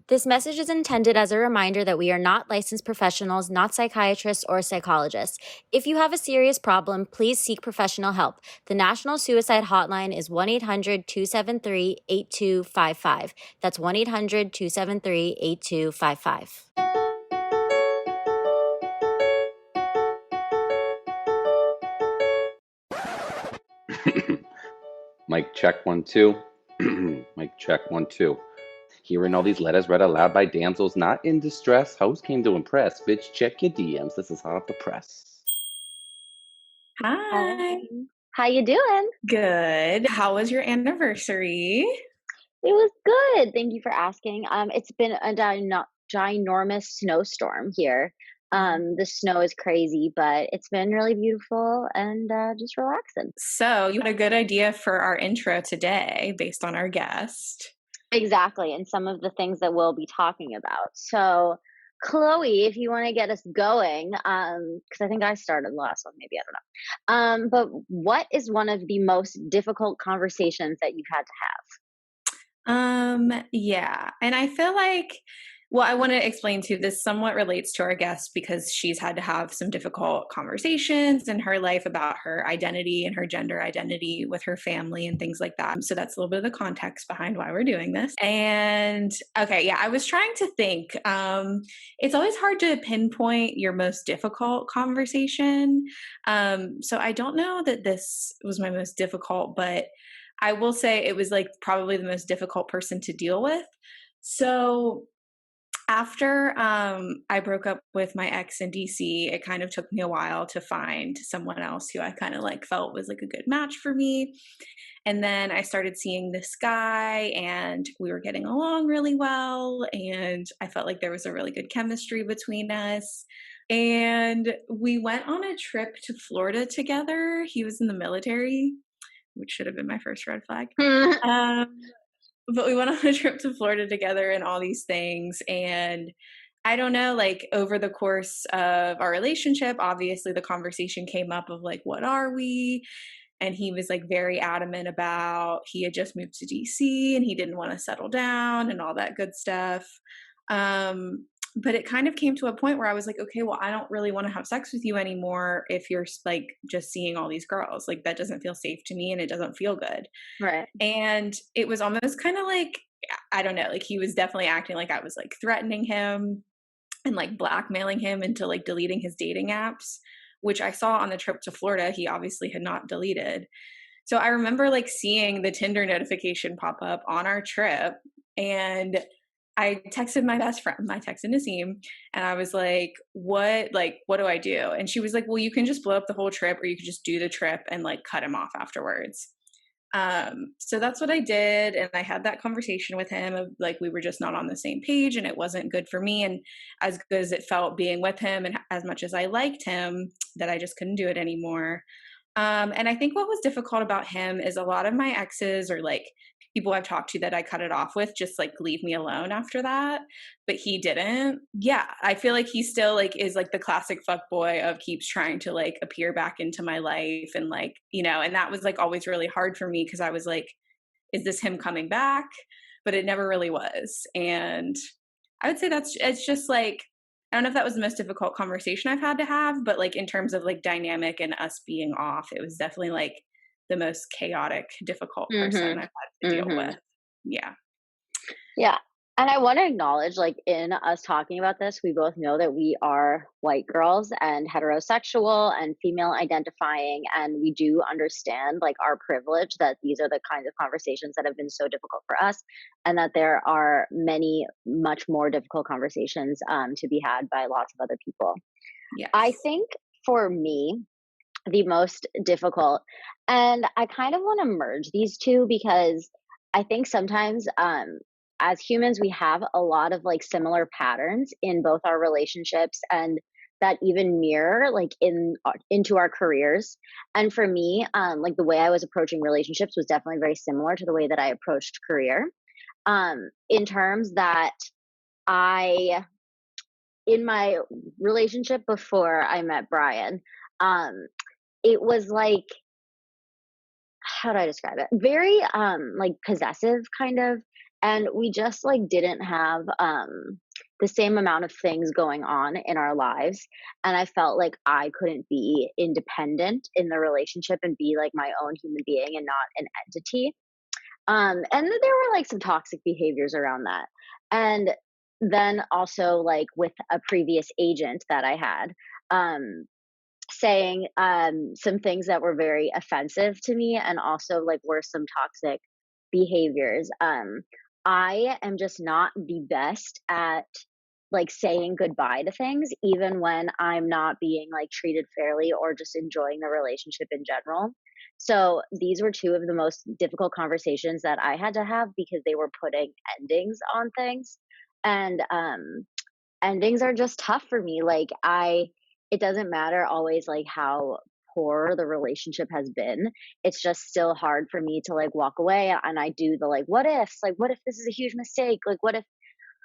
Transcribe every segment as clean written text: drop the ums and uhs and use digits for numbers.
This message is intended as a reminder that we are not licensed professionals, not psychiatrists or psychologists. If you have a serious problem, please seek professional help. The National Suicide Hotline is 1-800-273-8255. That's 1-800-273-8255. Mic check 1 2. Mic check 1 2. Hearing all these letters read aloud by damsels not in distress. Host came to impress. Bitch, check your DMs. This is hot off the press. Hi. How you doing? Good. How was your anniversary? It was good. Thank you for asking. It's been a ginormous snowstorm here. The snow is crazy, but it's been really beautiful and just relaxing. So you had a good idea for our intro today based on our guest. Exactly, and some of the things that we'll be talking about. So, Chloe, if you want to get us going, because I think I started the last one, maybe I don't know. But what is one of the most difficult conversations that you've had to have? Yeah. And I feel like, well, I want to explain too, this somewhat relates to our guest because she's had to have some difficult conversations in her life about her identity and her gender identity with her family and things like that. So that's a little bit of the context behind why we're doing this. And okay, yeah, I was trying to think. It's always hard to pinpoint your most difficult conversation. So I don't know that this was my most difficult, but I will say it was like probably the most difficult person to deal with. So after I broke up with my ex in DC, it kind of took me a while to find someone else who I kind of like felt was like a good match for me. And then I started seeing this guy and we were getting along really well. And I felt like there was a really good chemistry between us. And we went on a trip to Florida together. He was in the military, which should have been my first red flag. But we went on a trip to Florida together and all these things. And I don't know, like over the course of our relationship, obviously the conversation came up of like, what are we? And he was like very adamant about he had just moved to DC and he didn't want to settle down and all that good stuff. But it kind of came to a point where I was like, okay, well, I don't really want to have sex with you anymore if you're like just seeing all these girls. Like that doesn't feel safe to me and it doesn't feel good. Right. And it was almost kind of like, I don't know, like he was definitely acting like I was like threatening him and like blackmailing him into like deleting his dating apps, which I saw on the trip to Florida. He obviously had not deleted. So I remember like seeing the Tinder notification pop up on our trip and I texted my best friend, I texted Nasim, and I was like, what do I do? And she was like, well, you can just blow up the whole trip or you could just do the trip and like cut him off afterwards. So that's what I did. And I had that conversation with him of like, we were just not on the same page and it wasn't good for me. And as good as it felt being with him and as much as I liked him, that I just couldn't do it anymore. And I think what was difficult about him is a lot of my exes or like people I've talked to that I cut it off with just like leave me alone after that. But he didn't. Yeah. I feel like he still like is like the classic fuck boy of keeps trying to like appear back into my life and like, you know, and that was like always really hard for me because I was like, is this him coming back? But it never really was. And I would say it's just like, I don't know if that was the most difficult conversation I've had to have, but like in terms of like dynamic and us being off, it was definitely like the most chaotic, difficult person I've had to deal with. Yeah. Yeah. And I want to acknowledge, like, in us talking about this, we both know that we are white girls and heterosexual and female identifying. And we do understand, like, our privilege that these are the kinds of conversations that have been so difficult for us. And that there are many, much more difficult conversations to be had by lots of other people. Yes. I think for me, the most difficult, and I kind of want to merge these two because I think sometimes as humans we have a lot of like similar patterns in both our relationships and that even mirror like into our careers. And for me, like the way I was approaching relationships was definitely very similar to the way that I approached career, in terms that I in my relationship before I met Brian, it was like, how do I describe it? Very like possessive kind of. And we just like didn't have the same amount of things going on in our lives. And I felt like I couldn't be independent in the relationship and be like my own human being and not an entity. And there were like some toxic behaviors around that. And then also like with a previous agent that I had, um, saying some things that were very offensive to me and also like were some toxic behaviors. I am just not the best at like saying goodbye to things, even when I'm not being like treated fairly or just enjoying the relationship in general. So these were two of the most difficult conversations that I had to have because they were putting endings on things. And endings are just tough for me. Like it doesn't matter always like how poor the relationship has been. It's just still hard for me to like walk away and I do the like what ifs, like what if this is a huge mistake? Like what if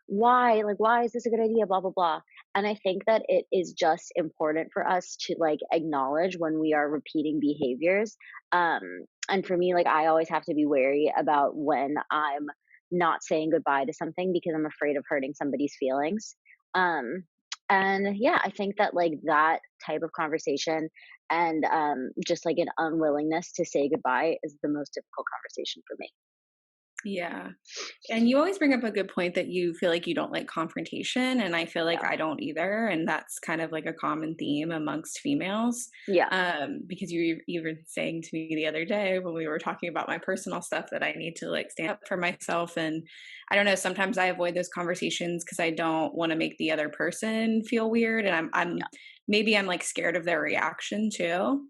why is this a good idea, blah blah blah. And I think that it is just important for us to like acknowledge when we are repeating behaviors. um and for me, like I always have to be wary about when I'm not saying goodbye to something because I'm afraid of hurting somebody's feelings. um and yeah, I think that like that type of conversation and just like an unwillingness to say goodbye is the most difficult conversation for me. Yeah. And you always bring up a good point that you feel like you don't like confrontation, and I feel like Yeah. I don't either, and that's kind of like a common theme amongst females. Yeah. Because you were saying to me the other day when we were talking about my personal stuff that I need to like stand up for myself, and I don't know, sometimes I avoid those conversations because I don't want to make the other person feel weird, and I'm Yeah. maybe I'm like scared of their reaction too.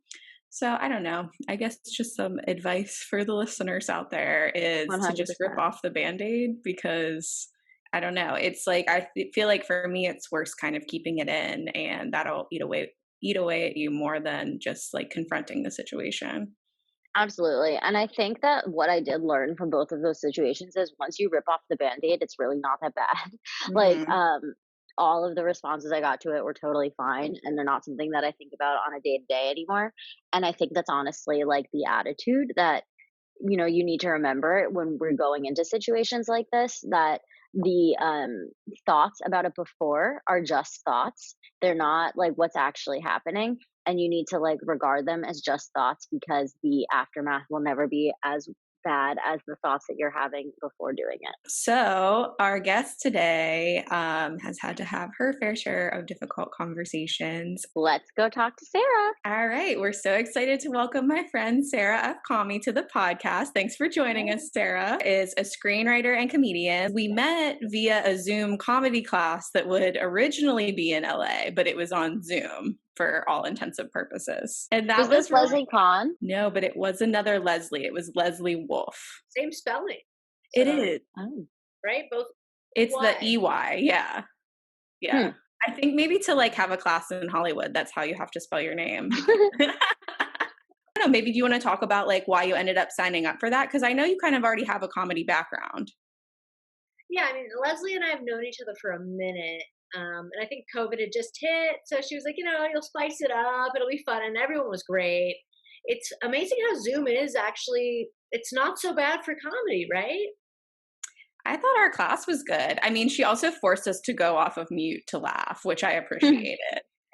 So I don't know. I guess just some advice for the listeners out there is to just rip 100%. off the band-aid, because I don't know. It's like feel like for me it's worse kind of keeping it in, and that'll eat away at you more than just like confronting the situation. Absolutely. And I think that what I did learn from both of those situations is once you rip off the band-aid, it's really not that bad. Like, Mhm. all of the responses I got to it were totally fine, and they're not something that I think about on a day-to-day anymore. And I think that's honestly like the attitude that, you need to remember when we're going into situations like this, that the thoughts about it before are just thoughts. They're not like what's actually happening. And you need to like regard them as just thoughts because the aftermath will never be as bad as the thoughts that you're having before doing it. So, our guest today has had to have her fair share of difficult conversations. Let's go talk to Sarah. All right, we're so excited to welcome my friend Sarah Afkami to the podcast. Thanks for joining us. Sarah is a screenwriter and comedian. We met via a Zoom comedy class that would originally be in LA, but it was on Zoom for all intensive purposes. And Was that this was really Leslie Kahn? no, but it was another Leslie. It was Leslie Wolf. Same spelling. It So, is. Oh. right? Both It's the Y. EY. Yeah. Yeah. Hmm. I think maybe to like have a class in Hollywood, that's how you have to spell your name. I don't know, maybe do you want to talk about like why you ended up signing up for that? Because I know you kind of already have a comedy background. Yeah, I mean, Leslie and I have known each other for a minute. And I think COVID had just hit. So she was like, you'll spice it up. It'll be fun. And everyone was great. It's amazing how Zoom is actually, it's not so bad for comedy, right? I thought our class was good. I mean, she also forced us to go off of mute to laugh, which I appreciated.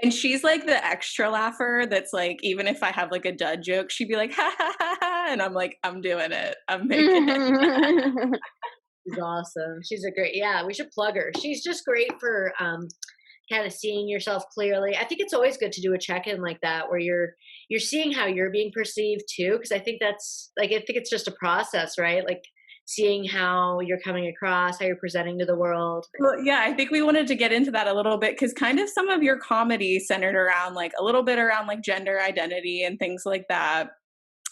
And she's like the extra laugher that's like, even if I have like a dud joke, she'd be like, ha ha ha ha. And I'm like, I'm doing it. I'm making it. She's awesome. She's a great, yeah, we should plug her. She's just great for kind of seeing yourself clearly. I think it's always good to do a check-in like that where you're seeing how you're being perceived too, because I think that's like, I think it's just a process, right? Like seeing how you're coming across, how you're presenting to the world. Well, yeah, I think we wanted to get into that a little bit because kind of some of your comedy centered around like a little bit around like gender identity and things like that.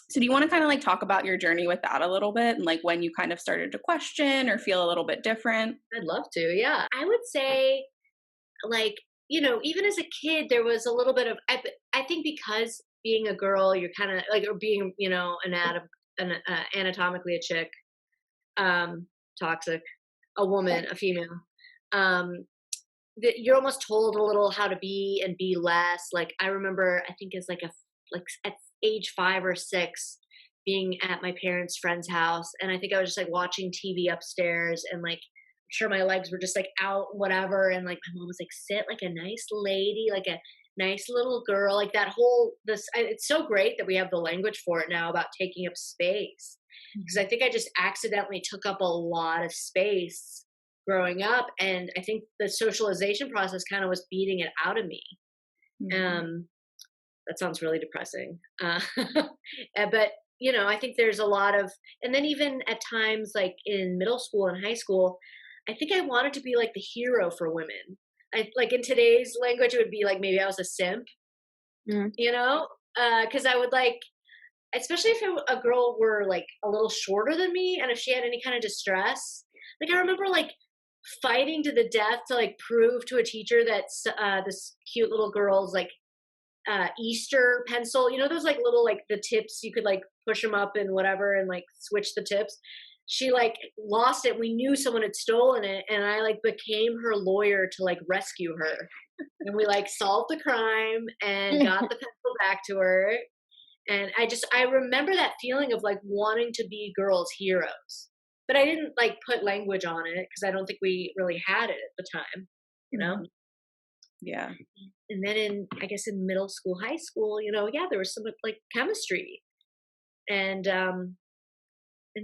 So do you want to kind of like talk about your journey with that a little bit and like when you kind of started to question or feel a little bit different? I'd love to. Yeah. I would say like, even as a kid, there was a little bit of, I think because being a girl, you're kind of like, or being, anatomically a chick, toxic, a woman, a female, that you're almost told a little how to be and be less. Like I remember, I think it's like at age 5 or 6, being at my parents' friend's house, and I think I was just like watching TV upstairs, and like I'm sure my legs were just like out, whatever, and like my mom was like, sit like a nice lady, like a nice little girl, like that whole it's so great that we have the language for it now about taking up space, because I think I just accidentally took up a lot of space growing up, and I think the socialization process kind of was beating it out of me. That sounds really depressing, but you know, I think there's a lot of, and then even at times like in middle school and high school, I think I wanted to be like the hero for women. Like in today's language, it would be like maybe I was a simp, you know, because I would like, especially if a girl were like a little shorter than me, and if she had any kind of distress, like I remember like fighting to the death to like prove to a teacher that this cute little girl's like Easter pencil, you know, those like little like the tips, you could like push them up and whatever and like switch the tips. She like lost it. We knew someone had stolen it, and I like became her lawyer to like rescue her. And we like solved the crime and got the pencil back to her. And I remember that feeling of like wanting to be girls' heroes, but I didn't like put language on it because I don't think we really had it at the time, you know? Yeah. And then I guess in middle school, high school, you know, yeah, there was some like chemistry, and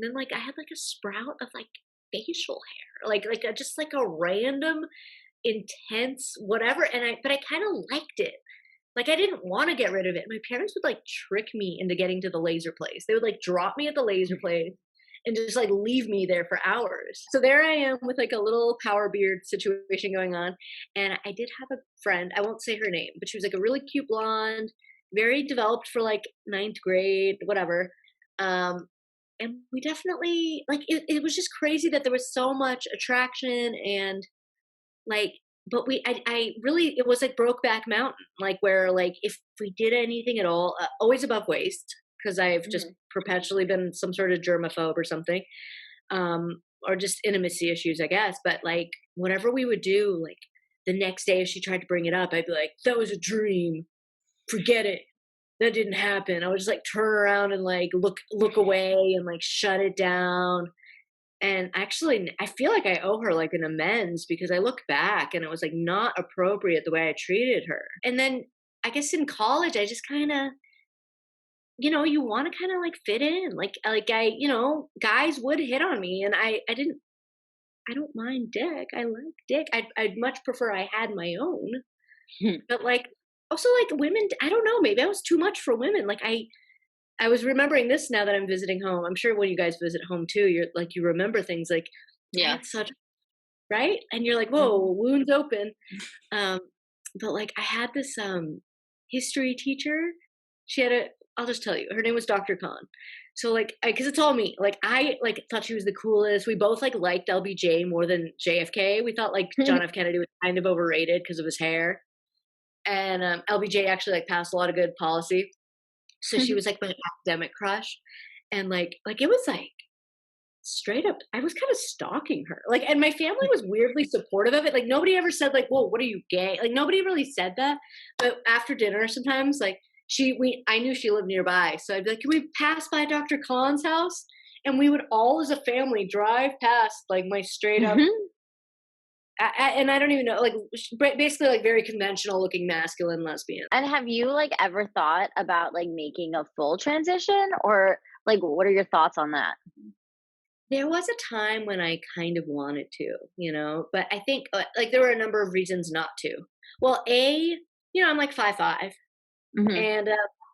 then like I had like a sprout of like facial hair, like just like a random intense whatever, but I kind of liked it. Like I didn't want to get rid of it. My parents would like trick me into getting to the laser place. They would like drop me at the laser place and just like leave me there for hours. So there I am with like a little power beard situation going on. And I did have a friend, I won't say her name, but she was like a really cute blonde, very developed for like ninth grade, whatever. And we definitely like it was just crazy that there was so much attraction and like, but I really, it was like Brokeback Mountain, like where like if we did anything at all, always above waist, because I've just perpetually been some sort of germaphobe or something, or just intimacy issues, I guess. But like whatever we would do, like the next day if she tried to bring it up, I'd be like, that was a dream, forget it, that didn't happen. I would just like turn around and like look away and like shut it down. And actually, I feel like I owe her like an amends, because I look back and it was like not appropriate the way I treated her. And then I guess in college, I just kind of, you know, you want to kind of like fit in. Like I, you know, guys would hit on me, and I don't mind dick. I like dick. I'd much prefer I had my own. But like, also like women, I don't know, maybe I was too much for women. Like I was remembering this now that I'm visiting home. I'm sure when you guys visit home too, you're like, you remember things like, yeah, it's such, right? And you're like, whoa, wounds open. But like I had this history teacher. She had I'll just tell you, her name was Dr. Khan. So like, cause it's all me. Like I like thought she was the coolest. We both like liked LBJ more than JFK. We thought like John F. Kennedy was kind of overrated because of his hair. And LBJ actually like passed a lot of good policy. So she was like my academic crush, and like it was like straight up, I was kind of stalking her. Like, and my family was weirdly supportive of it. Like nobody ever said like, "Whoa, what are you, gay?" Like nobody really said that. But after dinner, sometimes like I knew she lived nearby, so I'd be like, "Can we pass by Dr. Khan's house?" And we would all as a family drive past like my straight up. And I don't even know, like basically like very conventional looking masculine lesbian. And have you like ever thought about like making a full transition, or like what are your thoughts on that? There was a time when I kind of wanted to, you know, but I think like there were a number of reasons not to. Well, you know, I'm like 5'5", and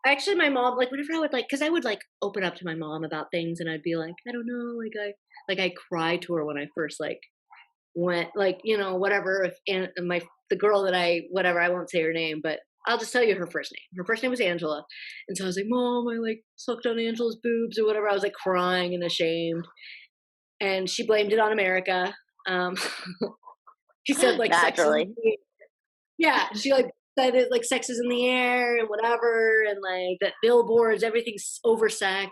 actually my mom, like whenever I would like, cause I would like open up to my mom about things, and I'd be like, I don't know, I cried to her when I first like went, like, you know, whatever, and the girl that I won't say her name, but I'll just tell you her first name. Her first name was Angela. And so I was like, Mom, I like sucked on Angela's boobs or whatever. I was like crying and ashamed. And she blamed it on America. She said like naturally. Yeah, she like said it like sex is in the air and whatever, and like that billboards, everything's oversexed.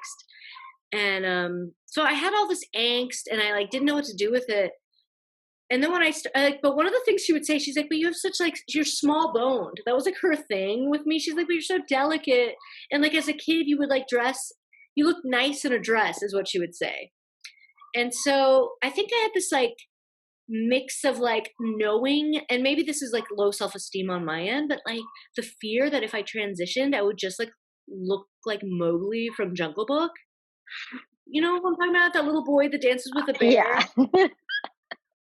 And so I had all this angst, and I like didn't know what to do with it. And then when but one of the things she would say, she's like, but you have such like, you're small boned. That was like her thing with me. She's like, but you're so delicate. And like as a kid, you would like dress you look nice in a dress, is what she would say. And so I think I had this like mix of like knowing, and maybe this is like low self-esteem on my end, but like the fear that if I transitioned, I would just like look like Mowgli from Jungle Book. You know what I'm talking about? That little boy that dances with a bear. Yeah.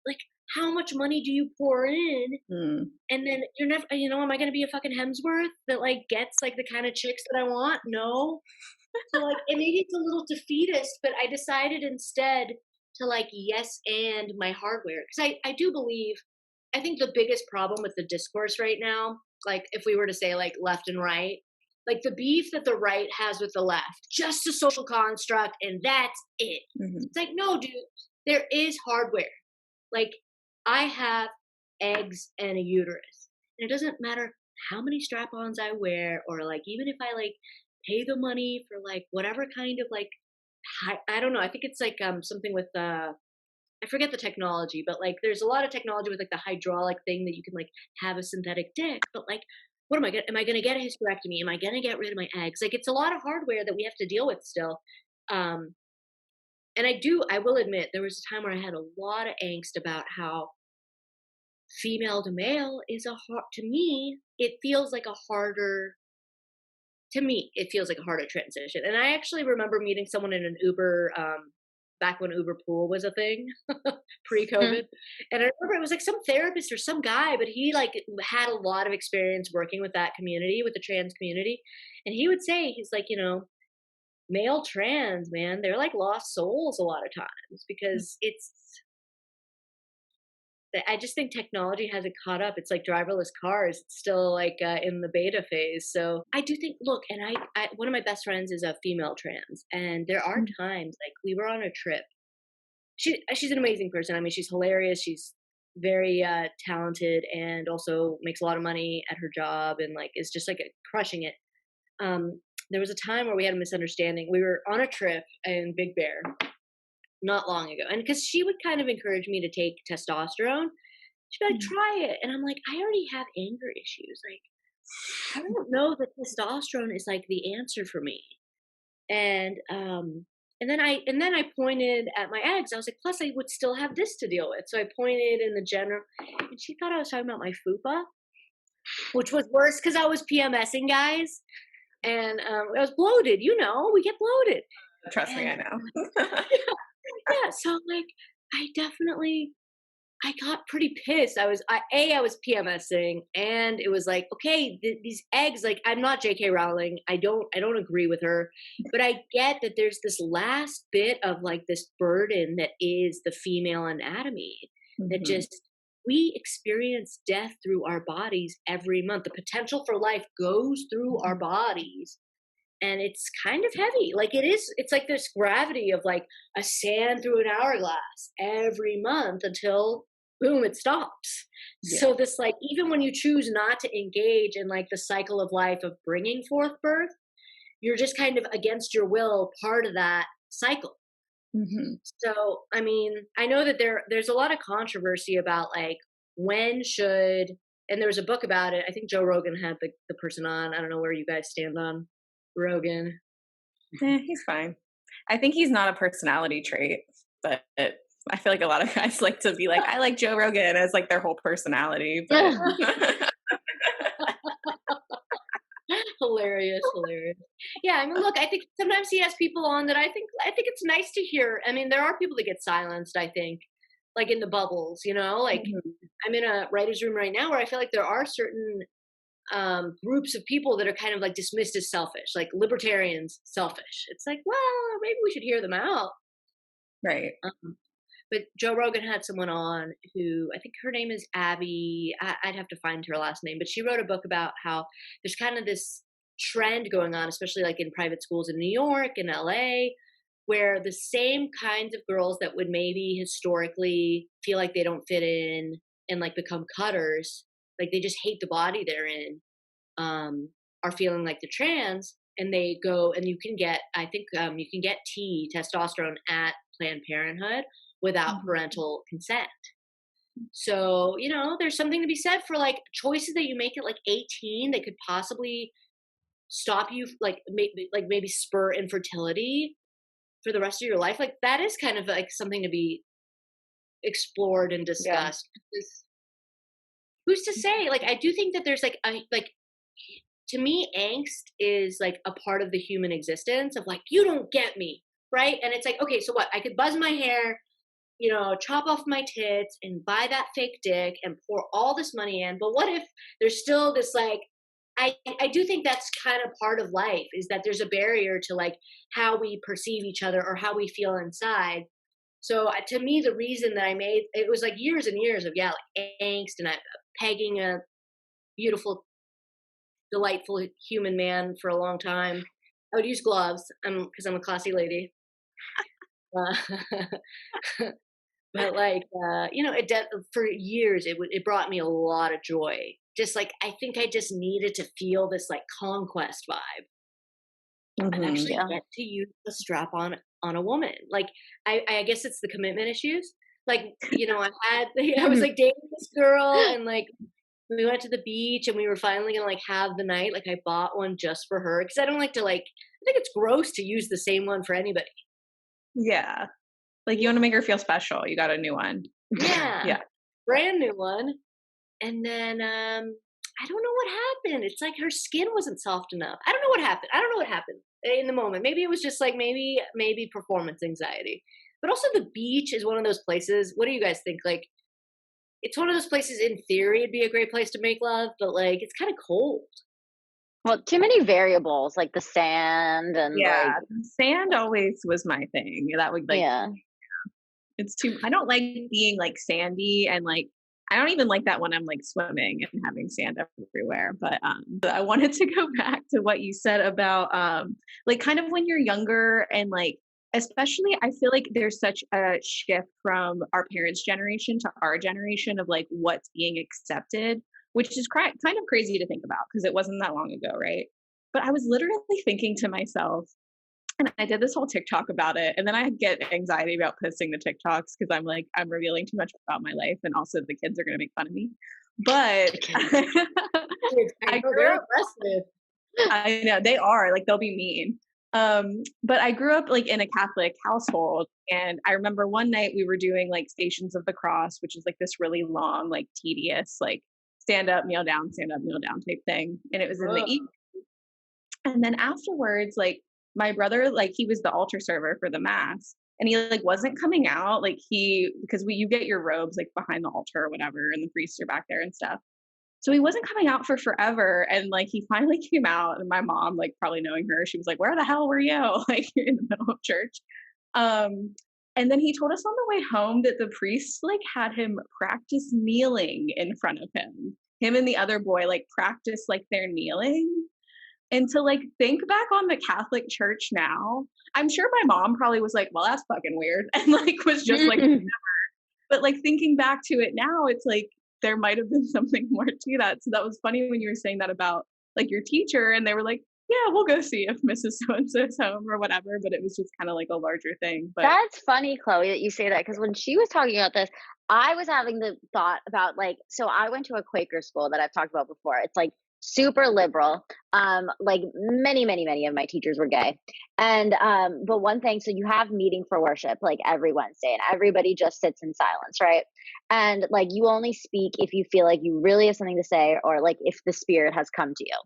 Like, how much money do you pour in? Mm. And then you're never, am I going to be a fucking Hemsworth that like gets like the kind of chicks that I want? No. So like, and maybe it's a little defeatist, but I decided instead to like yes and my hardware, because I do believe, I think the biggest problem with the discourse right now, like if we were to say like left and right, like the beef that the right has with the left, just a social construct and that's it. Mm-hmm. It's like, no, dude, there is hardware. Like I have eggs and a uterus, and it doesn't matter how many strap-ons I wear, or like even if I like pay the money for like whatever kind of like I don't know. I think it's like something with I forget the technology, but like there's a lot of technology with like the hydraulic thing that you can like have a synthetic dick. But like, what am I gonna? Am I gonna get a hysterectomy? Am I gonna get rid of my eggs? Like it's a lot of hardware that we have to deal with still. And I will admit, there was a time where I had a lot of angst about how female to male is to me, it feels like a harder. To me, it feels like a harder transition. And I actually remember meeting someone in an Uber, back when Uber Pool was a thing, pre-COVID. And I remember it was like some therapist or some guy, but he like had a lot of experience working with that community, with the trans community. And he would say, he's like, male trans, man, they're like lost souls a lot of times, because I just think technology hasn't caught up. It's like driverless cars. It's still like in the beta phase. So I do think, look, and I one of my best friends is a female trans, and there are times like we were on a trip. She's an amazing person. I mean, she's hilarious. She's very talented, and also makes a lot of money at her job, and like is just like crushing it. There was a time where we had a misunderstanding. We were on a trip in Big Bear not long ago, and because she would kind of encourage me to take testosterone, she'd be like, try it, and I'm like, I already have anger issues, like I don't know that testosterone is like the answer for me. And then I pointed at my eggs. I was like, plus I would still have this to deal with. So I pointed in the general, and she thought I was talking about my fupa, which was worse because I was PMSing, guys, and I was bloated. We get bloated. Trust me, I know. Yeah, so like I got pretty pissed. I was PMSing, and it was like, okay, these eggs, like I'm not J.K. Rowling. I don't agree with her, but I get that there's this last bit of like this burden that is the female anatomy, that just, we experience death through our bodies every month. The potential for life goes through our bodies. And it's kind of heavy. Like it's like this gravity of like a sand through an hourglass every month until boom, it stops. Yeah. So this like, even when you choose not to engage in like the cycle of life of bringing forth birth, you're just kind of against your will part of that cycle. So, I mean, I know that there's a lot of controversy about like when should, and there was a book about it. I think Joe Rogan had the person on. I don't know where you guys stand on Rogan. He's fine. I think he's not a personality trait, but I feel like a lot of guys like to be like, I like Joe Rogan as like their whole personality. But hilarious. Yeah, I mean, look, I think sometimes he has people on that I think it's nice to hear. I mean, there are people that get silenced, I think, like in the bubbles, like I'm in a writer's room right now where I feel like there are certain groups of people that are kind of like dismissed as selfish, like libertarians selfish. It's like, well, maybe we should hear them out. Right. But Joe Rogan had someone on who, I think her name is Abby. I'd have to find her last name, but she wrote a book about how there's kind of this trend going on, especially like in private schools in New York and LA, where the same kinds of girls that would maybe historically feel like they don't fit in and like become cutters, like they just hate the body they're in, are feeling like they're trans, and they go, and you can get, I think you can get testosterone at Planned Parenthood without parental consent. So, there's something to be said for like choices that you make at like 18 that could possibly stop you, like maybe spur infertility for the rest of your life. Like that is kind of like something to be explored and Yeah. discussed. Who's to say? Like I do think that there's like to me, angst is like a part of the human existence of like, you don't get me, right? And it's like, okay, so what? I could buzz my hair, chop off my tits and buy that fake dick and pour all this money in. But what if there's still this like, I do think that's kind of part of life, is that there's a barrier to like how we perceive each other or how we feel inside. So to me, the reason that I made it was like years and years of like angst and pegging a beautiful, delightful human man for a long time. I would use gloves because I'm a classy lady. Uh, but like for years it brought me a lot of joy. Just like I think I just needed to feel this like conquest vibe and actually Yeah. get to use a strap on a woman. Like I guess it's the commitment issues. Like I was like dating this girl and like we went to the beach and we were finally gonna like have the night. Like I bought one just for her because I don't like to like. I think it's gross to use the same one for anybody. Yeah. Like you want to make her feel special. You got a new one. Yeah. Yeah. Brand new one. And then I don't know what happened. It's like her skin wasn't soft enough. I don't know what happened in the moment. Maybe it was just like maybe performance anxiety. But also the beach is one of those places. What do you guys think? Like it's one of those places in theory it'd be a great place to make love, but like it's kind of cold. Well, too many variables, like the sand and Yeah. like, Sand always was my thing. That would like, yeah. it's too, I don't like being like sandy and like, I don't even like that when I'm like swimming and having sand everywhere. But I wanted to go back to what you said about like kind of when you're younger and like, especially I feel like there's such a shift from our parents' generation to our generation of like what's being accepted, which is kind of crazy to think about because it wasn't that long ago, right? But I was literally thinking to myself, and I did this whole TikTok about it, and then I get anxiety about posting the TikToks because I'm like, I'm revealing too much about my life, and also the kids are going to make fun of me. But I grew They're up, aggressive. I know they are like they'll be mean. But I grew up like in a Catholic household, and I remember one night we were doing like Stations of the Cross, which is like this really long, like tedious, like stand up, kneel down type thing, and it was in the evening. And then afterwards, like my brother, like he was the altar server for the mass, and he like wasn't coming out. Like because you get your robes like behind the altar or whatever, and the priests are back there and stuff. So he wasn't coming out for forever, and like he finally came out. And my mom, like probably knowing her, she was like, "Where the hell were you?" Like you're in the middle of church. And then he told us on the way home that the priest like had him practice kneeling in front of him. Him and the other boy like practice like their kneeling. And to like think back on the Catholic Church now, I'm sure my mom probably was like, well, that's fucking weird. And like was just like, but like thinking back to it now, it's like there might have been something more to that. So that was funny when you were saying that about like your teacher, and they were like, yeah, we'll go see if Mrs. So-and-so's home or whatever. But it was just kind of like a larger thing. But That's funny, Chloe, that you say that, because when she was talking about this, I was having the thought about like, so I went to a Quaker school that I've talked about before. It's like super liberal. Like many of my teachers were gay. And but one thing, so you have meeting for worship like every Wednesday, and everybody just sits in silence, right? And like you only speak if you feel like you really have something to say, or like if the spirit has come to you.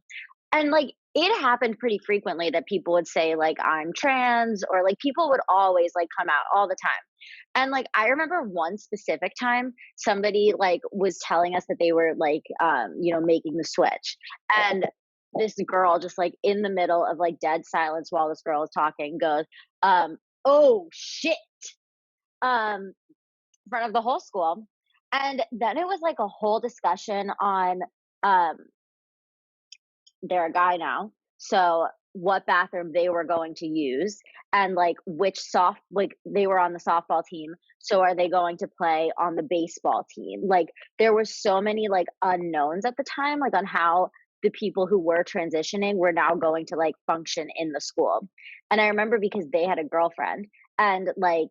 And like it happened pretty frequently that people would say like I'm trans, or like people would always like come out all the time. And like I remember one specific time somebody like was telling us that they were like making the switch. And this girl just like in the middle of like dead silence while this girl is talking goes, oh shit, in front of the whole school. And then it was like a whole discussion on um they're a guy now, so what bathroom they were going to use, and like which soft, like they were on the softball team, so are they going to play on the baseball team? Like there were so many like unknowns at the time, like on how the people who were transitioning were now going to like function in the school. And I remember because they had a girlfriend, and like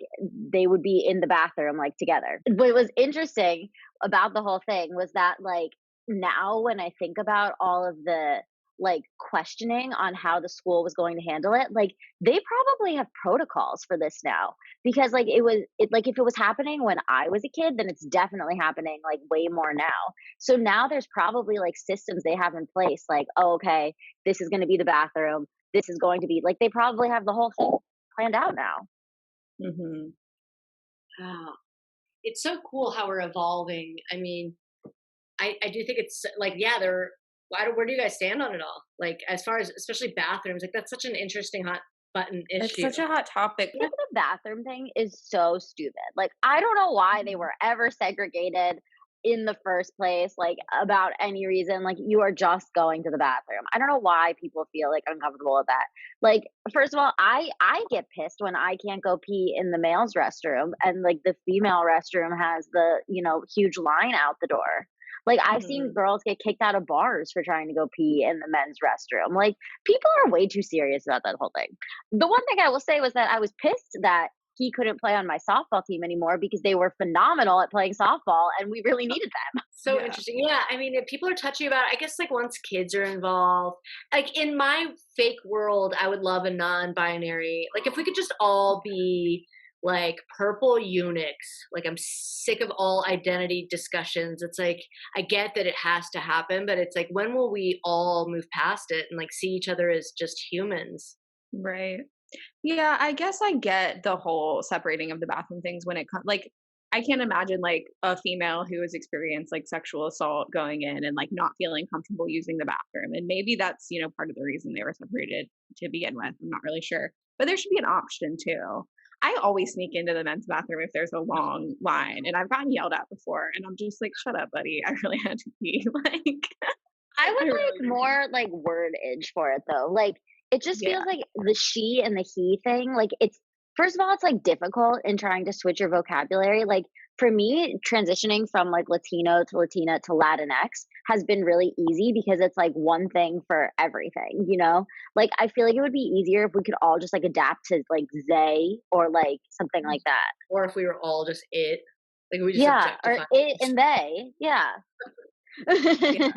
they would be in the bathroom like together. What was interesting about the whole thing was that like now when I think about all of the like questioning on how the school was going to handle it, like they probably have protocols for this now because like like if it was happening when I was a kid, then it's definitely happening like way more now. So now there's probably like systems they have in place, like, oh, okay, this is going to be the bathroom. This is going to be like they probably have the whole thing planned out now. Mm-hmm. Wow. It's so cool how we're evolving. I mean, I do think it's like, yeah, where do you guys stand on it all? Like, as far as, especially bathrooms, like that's such an interesting hot button It's issue. such a hot topic. I think the bathroom thing is so stupid. Like, I don't know why they Mhm. were ever segregated in the first place, like, about any reason. Like, you are just going to the bathroom. I don't know why people feel like uncomfortable with that. Like, first of all, I get pissed when I can't go pee in the male's restroom and like the female restroom has the, huge line out the door. Like I've seen Mhm. girls get kicked out of bars for trying to go pee in the men's restroom. Like people are way too serious about that whole thing. The one thing I will say was that I was pissed that he couldn't play on my softball team anymore because they were phenomenal at playing softball and we really needed them. So Yeah. interesting. Yeah, I mean, if people are touchy about it, I guess like once kids are involved, like in my fake world, I would love a non-binary. Like if we could just all be like purple eunuchs. Like I'm sick of all identity discussions. It's like I get that it has to happen, but it's like when will we all move past it and like see each other as just humans? Right. Yeah, I guess I get the whole separating of the bathroom things when it comes like I can't imagine like a female who has experienced like sexual assault going in and like not feeling comfortable using the bathroom. And maybe that's, part of the reason they were separated to begin with. I'm not really sure. But there should be an option too. I always sneak into the men's bathroom if there's a long line and I've gotten yelled at before and I'm just like, shut up, buddy. I really had to pee. Like I I would really like more like wordage for it though. Like it just yeah. feels like the she and the he thing. Like it's first of all, it's like difficult in trying to switch your vocabulary. Like for me, transitioning from like Latino to Latina to Latinx has been really easy because it's like one thing for everything, you know? Like I feel like it would be easier if we could all just like adapt to like they or like something like that. Or if we were all just it, like we just Yeah, or objectify it each and they. Yeah. Yeah.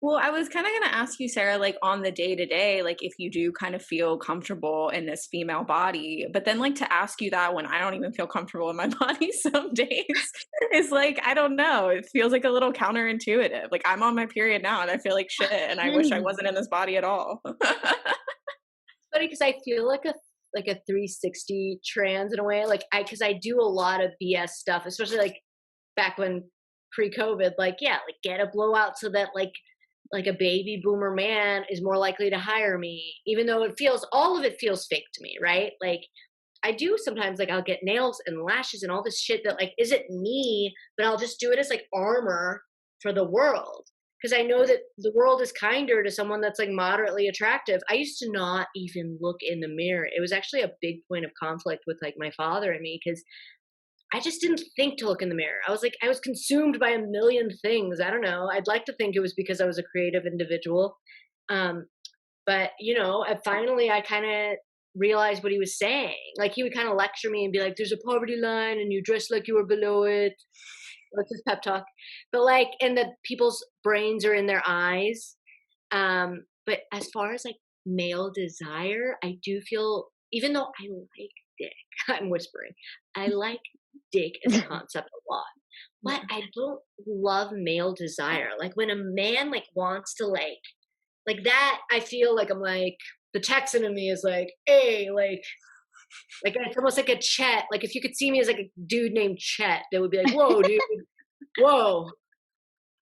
Well, I was kind of going to ask you, Sarah, like on the day to day, like if you do kind of feel comfortable in this female body, but then like to ask you that when I don't even feel comfortable in my body some days is like, I don't know. It feels like a little counterintuitive. Like I'm on my period now and I feel like shit and I wish I wasn't in this body at all. funny because I feel like a 360 trans in a way. Like because I do a lot of BS stuff, especially like back when pre-COVID. Like yeah, like get a blowout so that like a baby boomer man is more likely to hire me, even though all of it feels fake to me, right? Like I do sometimes like I'll get nails and lashes and all this shit that like isn't me, but I'll just do it as like armor for the world. Because I know that the world is kinder to someone that's like moderately attractive. I used to not even look in the mirror. It was actually a big point of conflict with like my father and me because I just didn't think to look in the mirror. I was like, I was consumed by a million things. I don't know. I'd like to think it was because I was a creative individual. Um, but I kind of realized what he was saying. Like he would kind of lecture me and be like, "There's a poverty line, and you dress like you were below it." What's his pep talk? But like, and that people's brains are in their eyes. But as far as like male desire, I do feel, even though I like dick, I'm whispering, I like dick as a concept a lot. But I don't love male desire. Like when a man like wants to like that, I feel like I'm like the Texan in me is like, hey, like it's almost like a Chet. Like if you could see me as like a dude named Chet, that would be like, whoa, dude, whoa.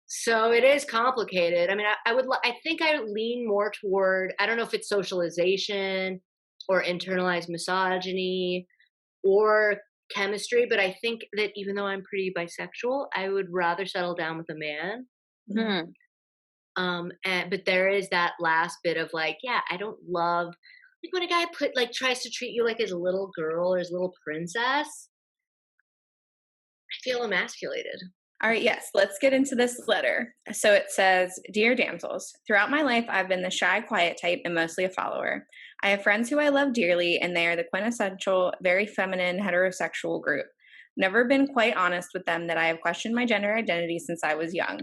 So it is complicated. I mean, I think I lean more toward, I don't know if it's socialization or internalized misogyny or chemistry, but I think that even though I'm pretty bisexual, I would rather settle down with a man. Hmm. But there is that last bit of like, yeah, I don't love like when a guy tries to treat you like his little girl or his little princess. I feel emasculated. All right, yes, let's get into this letter. So it says, Dear Damsels, throughout my life, I've been the shy, quiet type and mostly a follower. I have friends who I love dearly, and they are the quintessential, very feminine, heterosexual group. Never been quite honest with them that I have questioned my gender identity since I was young.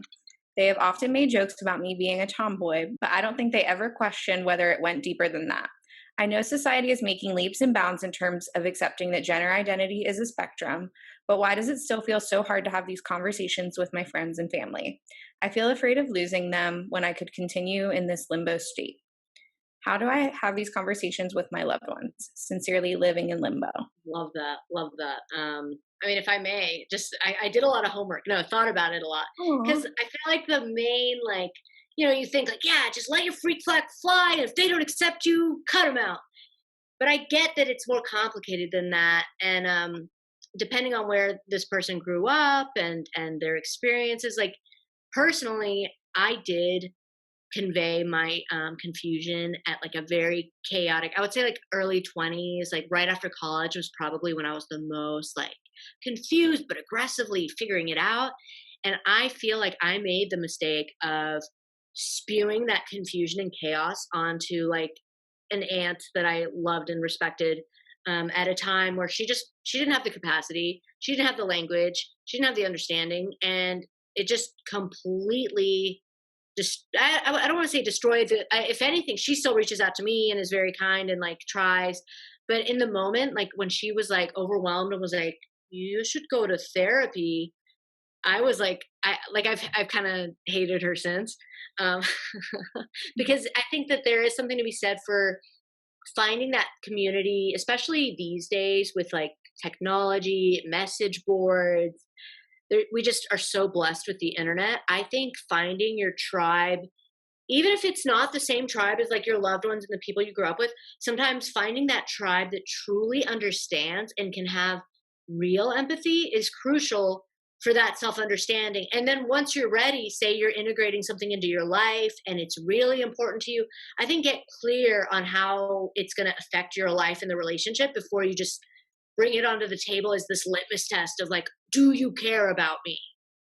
They have often made jokes about me being a tomboy, but I don't think they ever questioned whether it went deeper than that. I know society is making leaps and bounds in terms of accepting that gender identity is a spectrum, but why does it still feel so hard to have these conversations with my friends and family? I feel afraid of losing them when I could continue in this limbo state. How do I have these conversations with my loved ones? Sincerely, living in limbo. Love that. Love that. I mean, if I may, just I did a lot of homework. No, thought about it a lot because Aw. I feel like the main like you think like yeah, just let your freak flag fly, and if they don't accept you, cut them out. But I get that it's more complicated than that, and depending on where this person grew up and their experiences, like personally, I did convey my confusion at like a very chaotic, I would say like early 20s, like right after college was probably when I was the most like confused but aggressively figuring it out. And I feel like I made the mistake of spewing that confusion and chaos onto like an aunt that I loved and respected, at a time where she didn't have the capacity, she didn't have the language, she didn't have the understanding, and it just completely I don't want to say destroyed. If anything, she still reaches out to me and is very kind and like tries. But in the moment, like when she was like overwhelmed and was like, "You should go to therapy," I was like, I've kind of hated her since, um, because I think that there is something to be said for finding that community, especially these days with like technology, message boards. We just are so blessed with the internet. I think finding your tribe, even if it's not the same tribe as like your loved ones and the people you grew up with, sometimes finding that tribe that truly understands and can have real empathy is crucial for that self understanding. And then once you're ready, say you're integrating something into your life and it's really important to you, I think get clear on how it's going to affect your life and the relationship before you just bring it onto the table as this litmus test of like, do you care about me?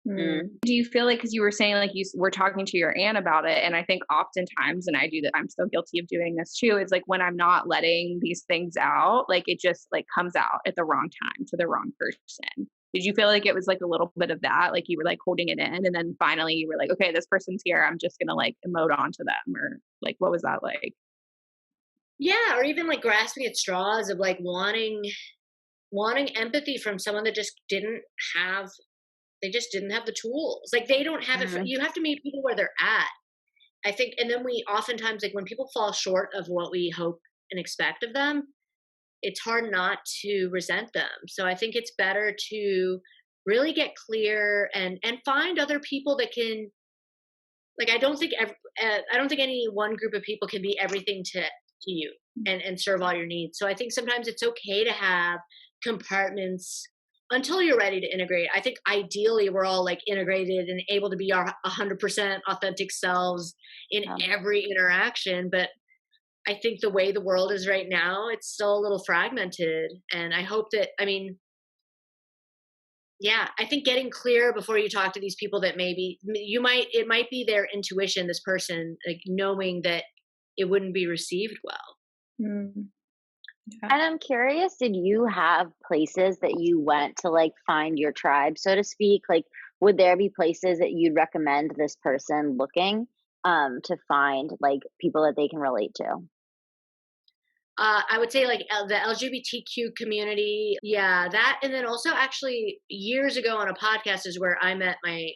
Mm. Do you feel like, because you were saying like you were talking to your aunt about it, and I think oftentimes, and I do that, I'm so guilty of doing this too, is like when I'm not letting these things out, like it just like comes out at the wrong time to the wrong person. Did you feel like it was like a little bit of that? Like you were like holding it in and then finally you were like, okay, this person's here, I'm just gonna like emote onto them, or like what was that like? Yeah, or even like grasping at straws of like wanting empathy from someone that just didn't have they just didn't have the tools. Like they don't have it. Mm. You have to meet people where they're at. I think, and then we oftentimes like when people fall short of what we hope and expect of them, it's hard not to resent them. So I think it's better to really get clear and find other people that can like I don't think any one group of people can be everything to you and serve all your needs. So I think sometimes it's okay to have compartments until you're ready to integrate. I think ideally we're all like integrated and able to be our 100% authentic selves in Yeah. every interaction, but I think the way the world is right now, it's still a little fragmented. And I hope that, I mean, yeah, I think getting clear before you talk to these people that maybe it might be their intuition, this person, like knowing that it wouldn't be received well. Mm, yeah. And I'm curious, did you have places that you went to like find your tribe, so to speak? Like, would there be places that you'd recommend this person looking to find like people that they can relate to? I would say like the LGBTQ community, yeah, that, and then also actually years ago on a podcast is where I met my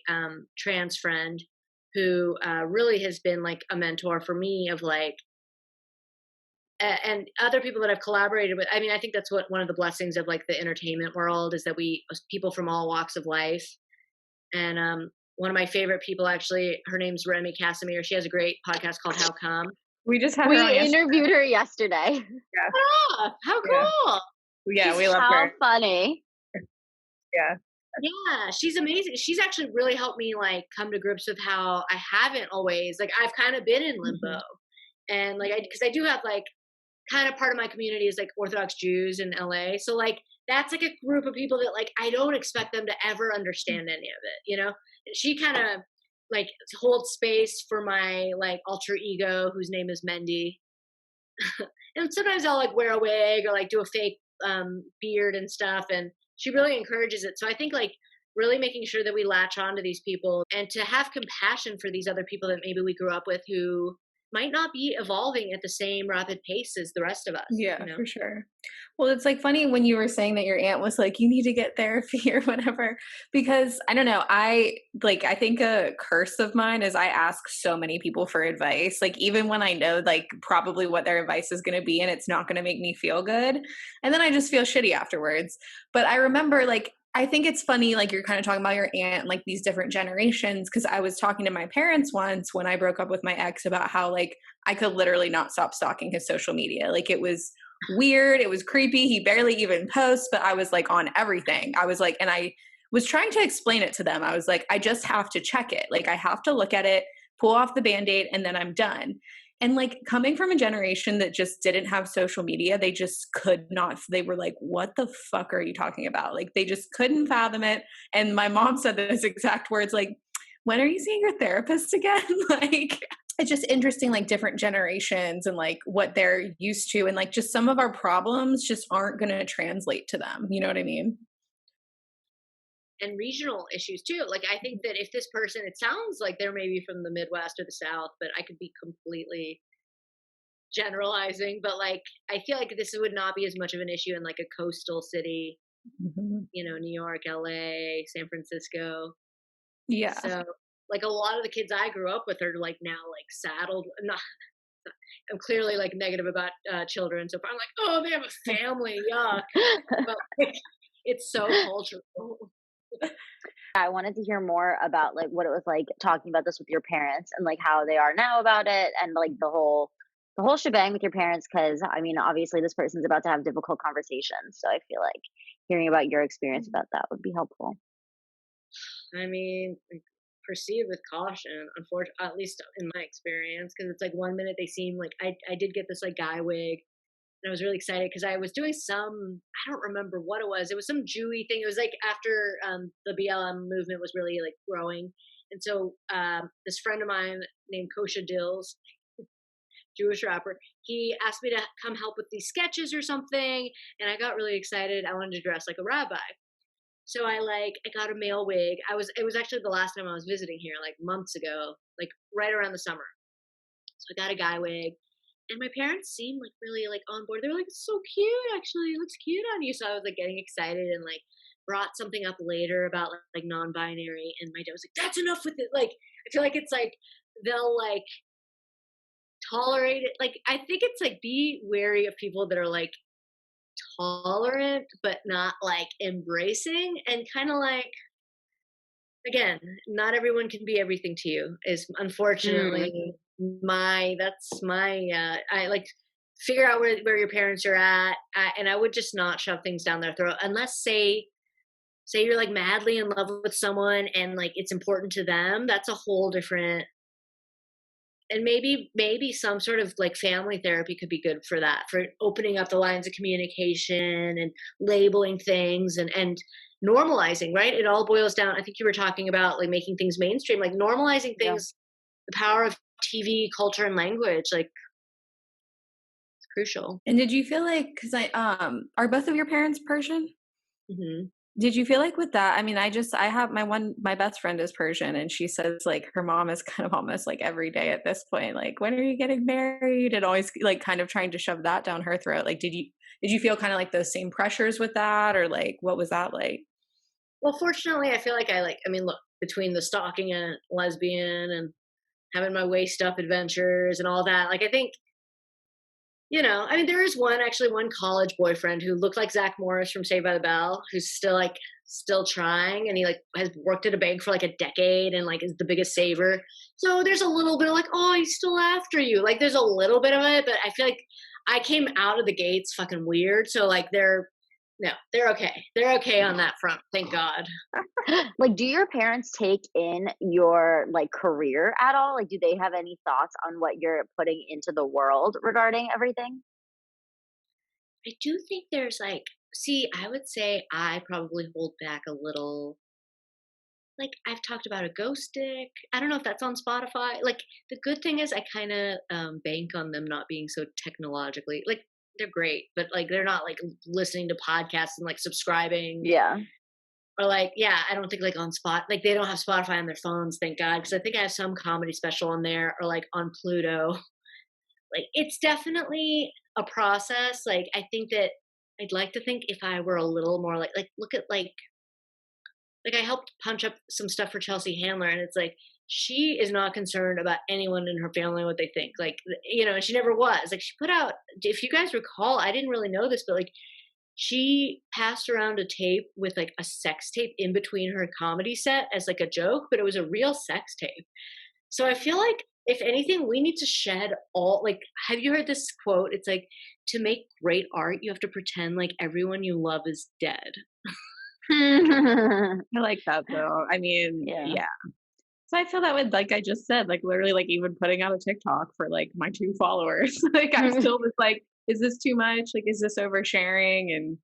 trans friend, who really has been like a mentor for me of like, and other people that I've collaborated with. I mean, I think that's what one of the blessings of like the entertainment world is that we people from all walks of life. And one of my favorite people, actually, her name's Remy Casimir. She has a great podcast called How Come. We just had her We on yesterday. interviewed her yesterday. Yeah. Ah, how Yeah. cool! Yeah, we love How her. funny. Yeah. Yeah, she's amazing. She's actually really helped me like come to grips with how I haven't always like I've kind of been in limbo, and like because I do have like kind of part of my community is like Orthodox Jews in LA, so like that's like a group of people that like I don't expect them to ever understand any of it, you know. And she kind of like holds space for my like alter ego whose name is Mendy, and sometimes I'll like wear a wig or like do a fake beard and stuff, and she really encourages it. So I think like really making sure that we latch on to these people and to have compassion for these other people that maybe we grew up with who might not be evolving at the same rapid pace as the rest of us, Yeah, you know? for sure. Well, it's like funny when you were saying that your aunt was like, you need to get therapy or whatever, because I don't know. I think a curse of mine is I ask so many people for advice. Like, even when I know, like, probably what their advice is going to be and it's not going to make me feel good. And then I just feel shitty afterwards. But I remember, like, I think it's funny, like, you're kind of talking about your aunt, like, these different generations, because I was talking to my parents once when I broke up with my ex about how, like, I could literally not stop stalking his social media. Like, it was weird. It was creepy. He barely even posts, but I was like on everything. I was like, and I was trying to explain it to them. I was like, I just have to check it. Like, I have to look at it, pull off the Band-Aid, and then I'm done. And like, coming from a generation that just didn't have social media, they just could not, they were like, what the fuck are you talking about? Like, they just couldn't fathom it. And my mom said those exact words, like, when are you seeing your therapist again? Like, it's just interesting, like, different generations and like what they're used to, and like just some of our problems just aren't going to translate to them. You know what I mean? And regional issues too. Like, I think that if this person, it sounds like they're maybe from the Midwest or the South, but I could be completely generalizing. But like, I feel like this would not be as much of an issue in like a coastal city, Mhm. you know, New York, LA, San Francisco. Yeah. So, like, a lot of the kids I grew up with are like now like saddled. Not, I'm clearly like negative about children, so I'm like, oh, they have a family, yuck. But like, it's so cultural. I wanted to hear more about like what it was like talking about this with your parents and like how they are now about it and like the whole shebang with your parents, because I mean obviously this person's about to have difficult conversations, so I feel like hearing about your experience about that would be helpful. I mean, like, proceed with caution. Unfortunately, at least in my experience, because it's like one minute they seem like I did get this like guy wig, and I was really excited because I was doing some, I don't remember what it was. It was some Jewy thing. It was like after the BLM movement was really like growing, and so this friend of mine named Kosha Dills, Jewish rapper, he asked me to come help with these sketches or something, and I got really excited. I wanted to dress like a rabbi. So I got a male wig. It was actually the last time I was visiting here, like months ago, like right around the summer. So I got a guy wig, and my parents seemed like really like on board. They were like, "It's so cute, actually. It looks cute on you." So I was like getting excited and like brought something up later about like non-binary, and my dad was like, "That's enough with it." Like, I feel like it's like they'll like tolerate it. Like, I think it's like be wary of people that are like tolerant but not like embracing, and kind of like, again, not everyone can be everything to you is Mm, unfortunately that's my I like figure out where your parents are at, and I would just not shove things down their throat unless say you're like madly in love with someone and like it's important to them. That's a whole different, and maybe some sort of like family therapy could be good for that, for opening up the lines of communication and labeling things and normalizing, right? It all boils down, I think you were talking about like making things mainstream, like normalizing yeah. things, the power of TV culture and language, like, it's crucial. And did you feel like, because are both of your parents Persian? Hmm. Did you feel like with that? I mean, I have my best friend is Persian, and she says like her mom is kind of almost like every day at this point, like, when are you getting married? And always like kind of trying to shove that down her throat. Like, did you feel kind of like those same pressures with that, or like what was that like? Well, fortunately, I feel like I mean, look, between the stalking a lesbian and having my waist up adventures and all that, like, I think, you know, I mean, there is one college boyfriend who looked like Zach Morris from Saved by the Bell, who's still trying, and he like has worked at a bank for like a decade and like is the biggest saver. So there's a little bit of like, oh, he's still after you. Like, there's a little bit of it, but I feel like I came out of the gates fucking weird. So like they're okay. They're okay on that front. Thank God. Like, do your parents take in your like career at all? Like, do they have any thoughts on what you're putting into the world regarding everything? I do think there's like, see, I would say I probably hold back a little. Like, I've talked about a ghost stick. I don't know if that's on Spotify. Like, the good thing is I kind of bank on them not being so technologically, like, they're great, but like they're not like listening to podcasts and like subscribing. Yeah. Or like, yeah, I don't think like on like they don't have Spotify on their phones, thank God, because I think I have some comedy special on there or like on Pluto. Like it's definitely a process. Like I think that I'd like to think if I were a little more like look at like I helped punch up some stuff for Chelsea Handler, and it's like she is not concerned about anyone in her family what they think. Like and she never was. Like she put out, if you guys recall, I didn't really know this, but like she passed around a tape with like a sex tape in between her comedy set as like a joke, but it was a real sex tape. So I feel like if anything, we need to shed all like, have you heard this quote? It's like, to make great art, you have to pretend like everyone you love is dead. I like that though. I mean, Yeah. yeah. So I feel that with, like I just said, like literally like even putting out a TikTok for like my 2 followers, like I'm still just like, is this too much? Like, is this oversharing? And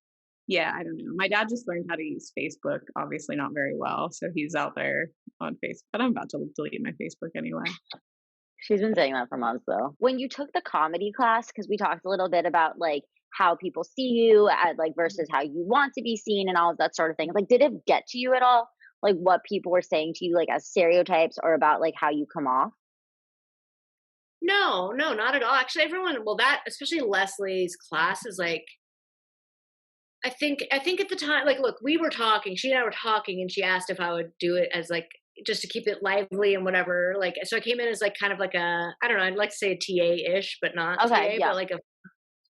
yeah, I don't know. My dad just learned how to use Facebook, obviously not very well. So he's out there on Facebook, but I'm about to delete my Facebook anyway. She's been saying that for months though. When you took the comedy class, because we talked a little bit about like how people see you at like versus how you want to be seen and all of that sort of thing. Like, did it get to you at all? Like what people were saying to you, like as stereotypes or about like how you come off? No, not at all. Actually, everyone, well, that, especially Leslie's class is like, I think at the time, like, look, we were talking, she and I were talking, and she asked if I would do it as like, just to keep it lively and whatever. Like, so I came in as like kind of like a, I don't know, I'd like to say a TA-ish, but not Okay, TA, yeah. but like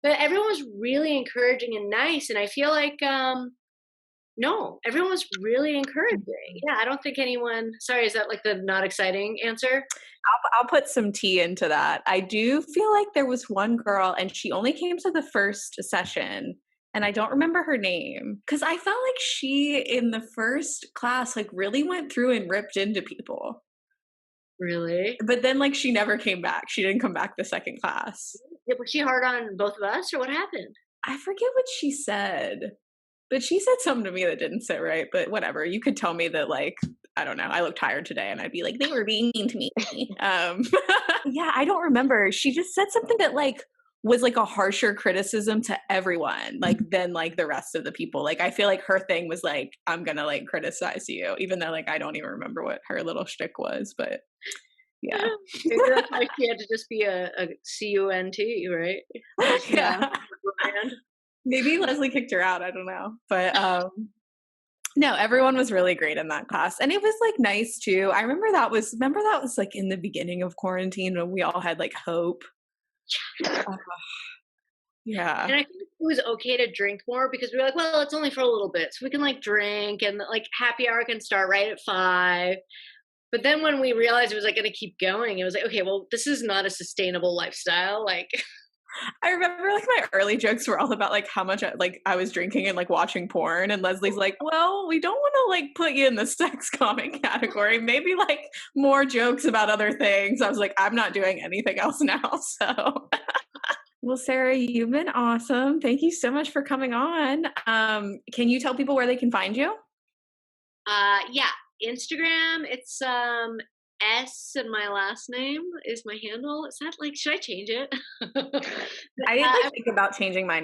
but everyone was really encouraging and nice. And I feel like, no, everyone was really encouraging. Yeah, I don't think anyone, sorry, is that like the not exciting answer? I'll put some tea into that. I do feel like there was one girl and she only came to the first session and I don't remember her name because I felt like she in the first class like really went through and ripped into people. Really? But then like she never came back. She didn't come back the second class. Yeah, was she hard on both of us or what happened? I forget what she said. But she said something to me that didn't sit right, but whatever. You could tell me that, like, I don't know, I look tired today and I'd be like, they were being mean to me. Yeah, I don't remember. She just said something that, like, was like a harsher criticism to everyone, like, than like the rest of the people. Like, I feel like her thing was like, I'm gonna like criticize you, even though like I don't even remember what her little shtick was, but yeah. Maybe that's why she had to just be a CUNT, right? Yeah. Maybe Leslie kicked her out. I don't know. But no, everyone was really great in that class. And it was like nice too. I remember that was like in the beginning of quarantine when we all had like hope. Yeah. And I think it was okay to drink more because we were like, well, it's only for a little bit. So we can like drink and like happy hour can start right at 5. But then when we realized it was like going to keep going, it was like, okay, well, this is not a sustainable lifestyle. Like, I remember like my early jokes were all about like how much I was drinking and like watching porn, and Leslie's like, well, we don't want to like put you in the sex comic category, maybe like more jokes about other things. I was like, I'm not doing anything else now. So well, Sarah, you've been awesome. Thank you so much for coming on. Can you tell people where they can find you? yeah, Instagram, it's S and my last name is my handle. Is that like, should I change it? I didn't like think about changing mine